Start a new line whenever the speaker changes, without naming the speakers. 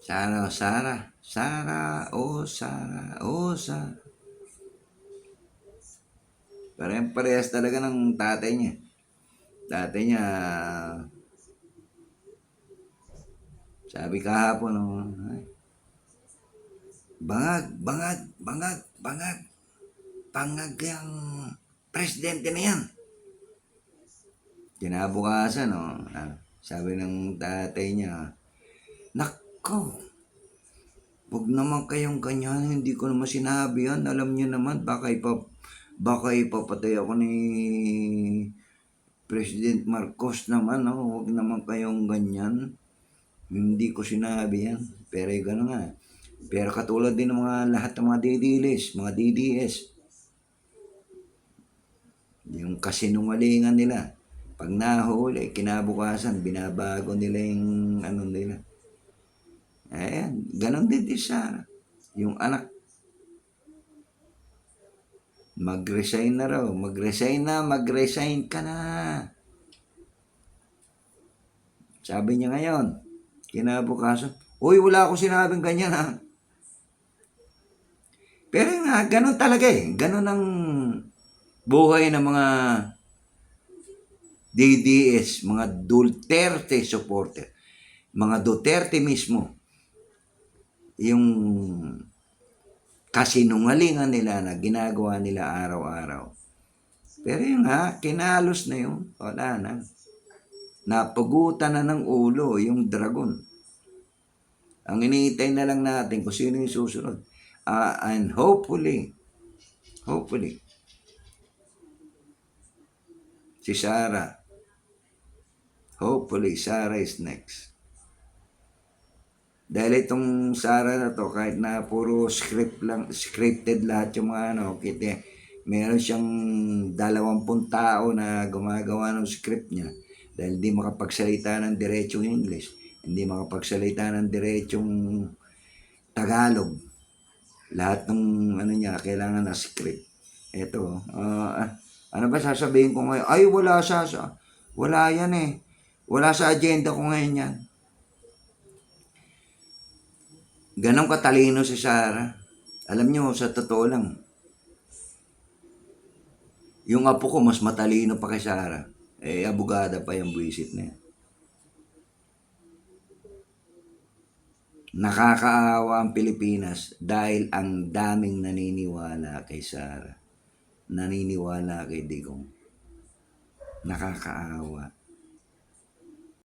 Sara, Sara, Sara, oh Sara, oh Sara. Parehas talaga ng tatay niya. Tatay niya, sabi kahapon, oh, ay, bangag, bangag, bangag, bangag, bangag yung presidente na yan. Kinabukasan, oh, sabi ng tatay niya, nako, huwag naman kayong ganyan, hindi ko naman sinabi yan. Alam niyo naman, baka ipapatay ako ni President Marcos naman, oh, huwag naman kayong ganyan. Hindi ko sinabi yan. Pero gano'n nga. Pero katulad din ng mga lahat ng mga DDS, yung kasinungalingan nila. Pag nahuli, kinabukasan, binabago nila yung ano nila. Ayan, ganon din di Sara. Yung anak, mag-resign na raw. Mag-resign ka na. Sabi niya ngayon, kinabukasan, uy, wala akong sinabing ganyan ha. Pero nga, ganon talaga eh. Ganon ang buhay ng mga DDS, mga Duterte supporter. Mga Duterte mismo. Yung kasinungalingan nila na ginagawa nila araw-araw. Pero yung kinalos na yun. Wala na. Napagutan na ng ulo yung dragon. Ang iniintay na lang natin kung sino yung susunod. And hopefully, si Sara. Hopefully, Sara is next. Dahil itong Sara na to, kahit na puro scripted lahat yung mga kita, meron siyang 20 tao na gumagawa ng script niya. Dahil hindi makapagsalita ng diretsong English, hindi makapagsalita ng diretsong Tagalog. Lahat ng niya, kailangan na script. Ito, ano ba sasabihin ko ngayon? Ay, wala yan eh. Wala sa agenda ko ngayon yan. Ganon katalino si Sara. Alam nyo, sa totoo lang, yung apo ko mas matalino pa kay Sara. Abogada pa yung buwisit na yan. Nakakaawa ang Pilipinas dahil ang daming naniniwala kay Sara. Naniniwala kay Digong. Nakakaawa.